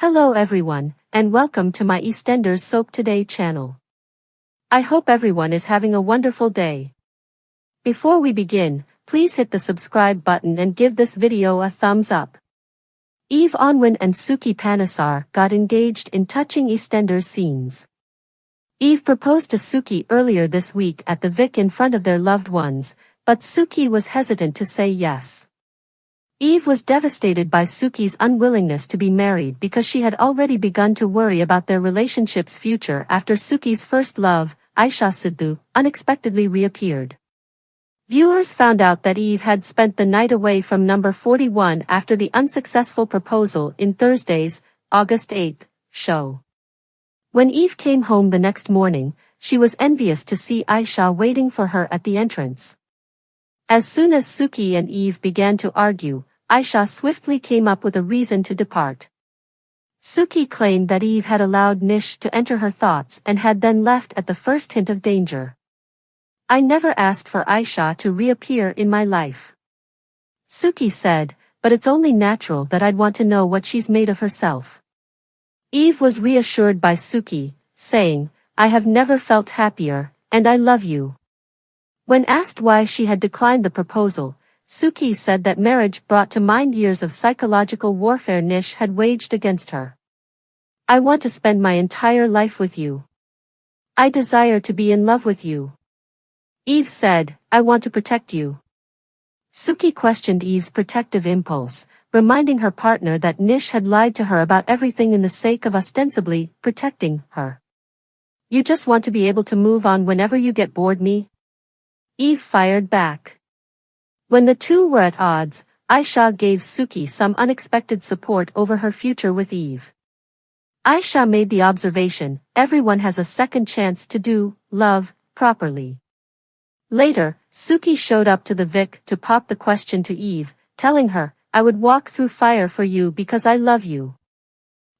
Hello everyone, and welcome to my EastEnders Soap Today channel. I hope everyone is having a wonderful day. Before we begin, please hit the subscribe button and give this video a thumbs up. Eve Onwin and Suki Panesar got engaged in touching EastEnders scenes. Eve proposed to Suki earlier this week at the Vic in front of their loved ones, but Suki was hesitant to say yes. Eve was devastated by Suki's unwillingness to be married because she had already begun to worry about their relationship's future after Suki's first love, Aisha Sidhu, unexpectedly reappeared. Viewers found out that Eve had spent the night away from number 41 after the unsuccessful proposal in Thursday's, August 8, show. When Eve came home the next morning, she was envious to see Aisha waiting for her at the entrance. As soon as Suki and Eve began to argue, Aisha swiftly came up with a reason to depart. Suki claimed that Eve had allowed Nish to enter her thoughts and had then left at the first hint of danger. "I never asked for Aisha to reappear in my life," Suki said, "but it's only natural that I'd want to know what she's made of herself." Eve was reassured by Suki, saying, "I have never felt happier, and I love you." When asked why she had declined the proposal, Suki said that marriage brought to mind years of psychological warfare Nish had waged against her. "I want to spend my entire life with you. I desire to be in love with you." Eve said, "I want to protect you." Suki questioned Eve's protective impulse, reminding her partner that Nish had lied to her about everything in the sake of ostensibly protecting her. "You just want to be able to move on whenever you get bored me?" Eve fired back. When the two were at odds, Aisha gave Suki some unexpected support over her future with Eve. Aisha made the observation, "Everyone has a second chance to do love properly." Later, Suki showed up to the Vic to pop the question to Eve, telling her, "I would walk through fire for you because I love you.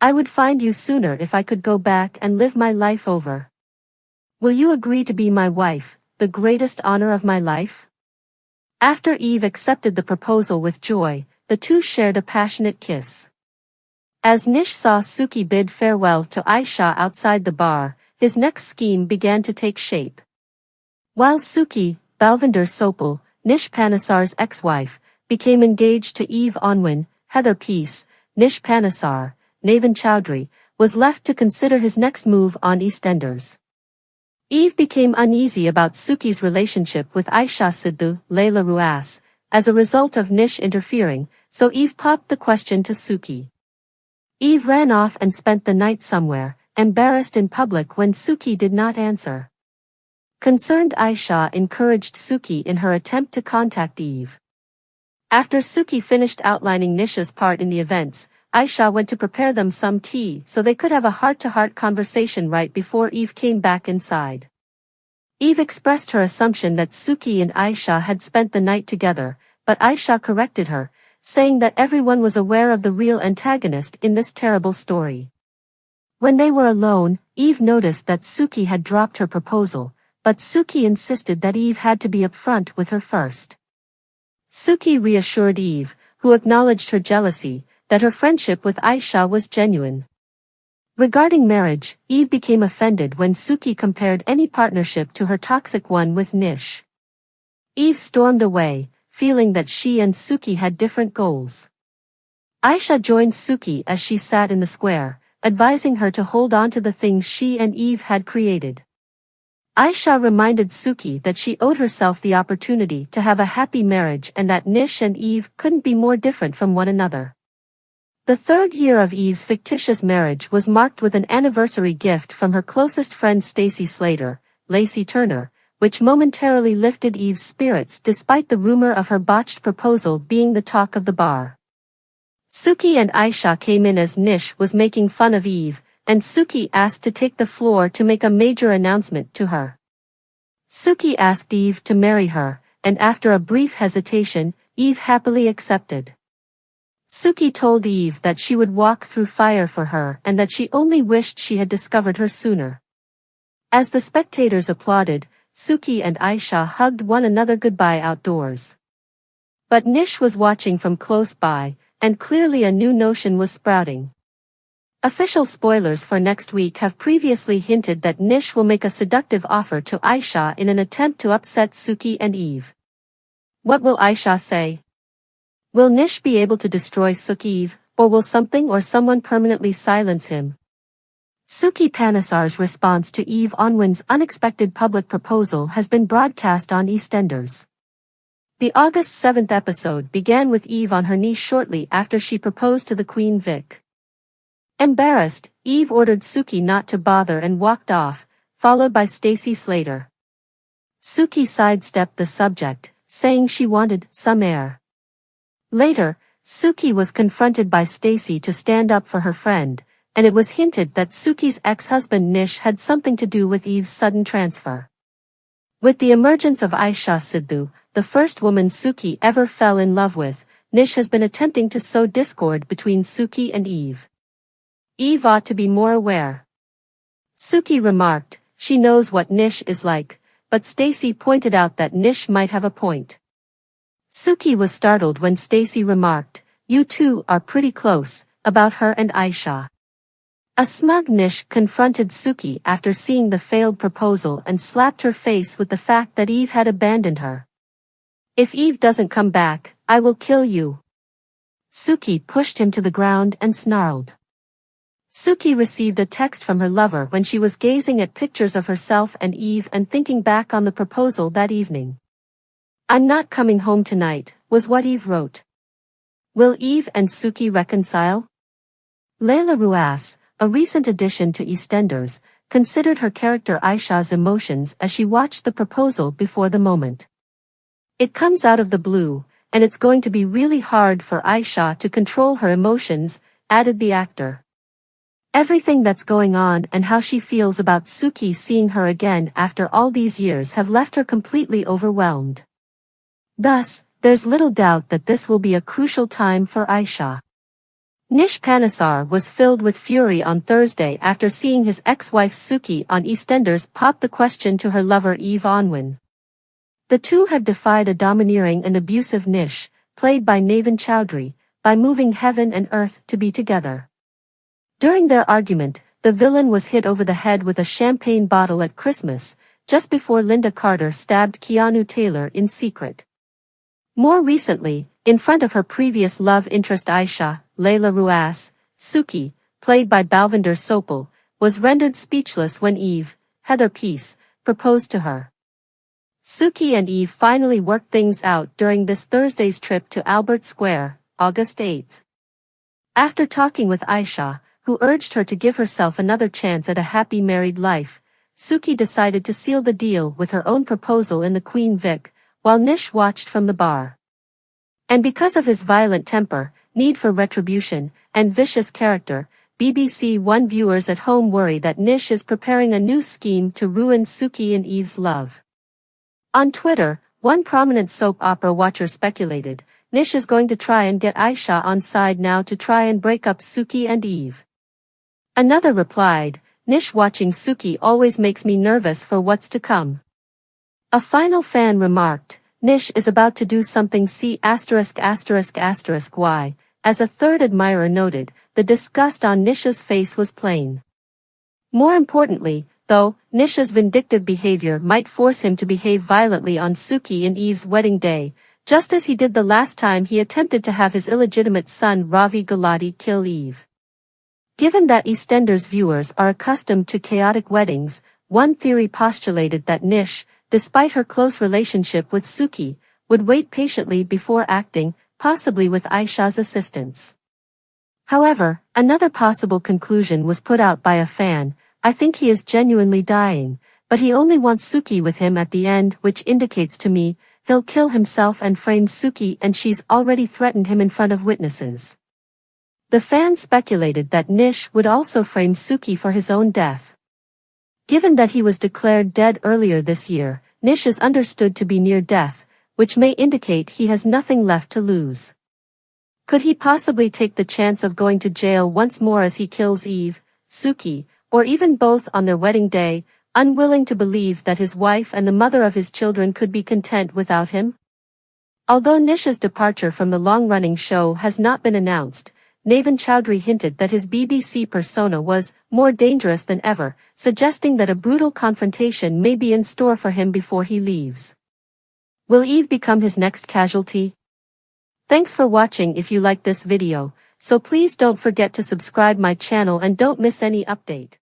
I would find you sooner if I could go back and live my life over. Will you agree to be my wife, the greatest honor of my life?" After Eve accepted the proposal with joy, the two shared a passionate kiss. As Nish saw Suki bid farewell to Aisha outside the bar, his next scheme began to take shape. While Suki, Balvinder Sopal, Nish Panesar's ex-wife, became engaged to Eve Onwin, Heather Peace, Nish Panesar, Navin Chowdhury, was left to consider his next move on EastEnders. Eve became uneasy about Suki's relationship with Aisha Sidhu, Layla Ruas, as a result of Nish interfering, so Eve popped the question to Suki. Eve ran off and spent the night somewhere, embarrassed in public when Suki did not answer. Concerned Aisha encouraged Suki in her attempt to contact Eve. After Suki finished outlining Nish's part in the events, Aisha went to prepare them some tea so they could have a heart-to-heart conversation right before Eve came back inside. Eve expressed her assumption that Suki and Aisha had spent the night together, but Aisha corrected her, saying that everyone was aware of the real antagonist in this terrible story. When they were alone, Eve noticed that Suki had dropped her proposal, but Suki insisted that Eve had to be upfront with her first. Suki reassured Eve, who acknowledged her jealousy, that her friendship with Aisha was genuine. Regarding marriage, Eve became offended when Suki compared any partnership to her toxic one with Nish. Eve stormed away, feeling that she and Suki had different goals. Aisha joined Suki as she sat in the square, advising her to hold on to the things she and Eve had created. Aisha reminded Suki that she owed herself the opportunity to have a happy marriage and that Nish and Eve couldn't be more different from one another. The third year of Eve's fictitious marriage was marked with an anniversary gift from her closest friend Stacey Slater, Lacey Turner, which momentarily lifted Eve's spirits despite the rumor of her botched proposal being the talk of the bar. Suki and Aisha came in as Nish was making fun of Eve, and Suki asked to take the floor to make a major announcement to her. Suki asked Eve to marry her, and after a brief hesitation, Eve happily accepted. Suki told Eve that she would walk through fire for her and that she only wished she had discovered her sooner. As the spectators applauded, Suki and Aisha hugged one another goodbye outdoors. But Nish was watching from close by, and clearly a new notion was sprouting. Official spoilers for next week have previously hinted that Nish will make a seductive offer to Aisha in an attempt to upset Suki and Eve. What will Aisha say? Will Nish be able to destroy Suki, or will something or someone permanently silence him? Suki Panesar's response to Eve Onwin's unexpected public proposal has been broadcast on EastEnders. The August 7th episode began with Eve on her knees shortly after she proposed to the Queen Vic. Embarrassed, Eve ordered Suki not to bother and walked off, followed by Stacey Slater. Suki sidestepped the subject, saying she wanted some air. Later, Suki was confronted by Stacey to stand up for her friend, and it was hinted that Suki's ex-husband Nish had something to do with Eve's sudden transfer. With the emergence of Aisha Sidhu, the first woman Suki ever fell in love with, Nish has been attempting to sow discord between Suki and Eve. Eve ought to be more aware. Suki remarked, she knows what Nish is like, but Stacey pointed out that Nish might have a point. Suki was startled when Stacey remarked, you two are pretty close, about her and Aisha. A smug Nish confronted Suki after seeing the failed proposal and slapped her face with the fact that Eve had abandoned her. If Eve doesn't come back, I will kill you. Suki pushed him to the ground and snarled. Suki received a text from her lover when she was gazing at pictures of herself and Eve and thinking back on the proposal that evening. I'm not coming home tonight, was what Eve wrote. Will Eve and Suki reconcile? Layla Ruas, a recent addition to EastEnders, considered her character Aisha's emotions as she watched the proposal before the moment. It comes out of the blue, and it's going to be really hard for Aisha to control her emotions, added the actor. Everything that's going on and how she feels about Suki seeing her again after all these years have left her completely overwhelmed. Thus, there's little doubt that this will be a crucial time for Aisha. Nish Panesar was filled with fury on Thursday after seeing his ex-wife Suki on EastEnders pop the question to her lover Eve Onwin. The two have defied a domineering and abusive Nish, played by Navin Chowdhury, by moving heaven and earth to be together. During their argument, the villain was hit over the head with a champagne bottle at Christmas, just before Linda Carter stabbed Keanu Taylor in secret. More recently, in front of her previous love interest Aisha, Layla Ruas, Suki, played by Balvinder Sopal, was rendered speechless when Eve, Heather Peace, proposed to her. Suki and Eve finally worked things out during this Thursday's trip to Albert Square, August 8th. After talking with Aisha, who urged her to give herself another chance at a happy married life, Suki decided to seal the deal with her own proposal in the Queen Vic, while Nish watched from the bar. And because of his violent temper, need for retribution, and vicious character, BBC One viewers at home worry that Nish is preparing a new scheme to ruin Suki and Eve's love. On Twitter, one prominent soap opera watcher speculated, Nish is going to try and get Aisha on side now to try and break up Suki and Eve. Another replied, Nish watching Suki always makes me nervous for what's to come. A final fan remarked, Nish is about to do something C*********y. As a third admirer noted, the disgust on Nish's face was plain. More importantly, though, Nish's vindictive behavior might force him to behave violently on Suki and Eve's wedding day, just as he did the last time he attempted to have his illegitimate son Ravi Gulati kill Eve. Given that EastEnders viewers are accustomed to chaotic weddings, one theory postulated that Nish, despite her close relationship with Suki, would wait patiently before acting, possibly with Aisha's assistance. However, another possible conclusion was put out by a fan, I think he is genuinely dying, but he only wants Suki with him at the end, which indicates to me, he'll kill himself and frame Suki and she's already threatened him in front of witnesses. The fan speculated that Nish would also frame Suki for his own death. Given that he was declared dead earlier this year, Nish is understood to be near death, which may indicate he has nothing left to lose. Could he possibly take the chance of going to jail once more as he kills Eve, Suki, or even both on their wedding day, unwilling to believe that his wife and the mother of his children could be content without him? Although Nish's departure from the long-running show has not been announced, Navin Chowdhury hinted that his BBC persona was more dangerous than ever, suggesting that a brutal confrontation may be in store for him before he leaves. Will Eve become his next casualty? Thanks for watching. If you like this video, so please don't forget to subscribe my channel and don't miss any update.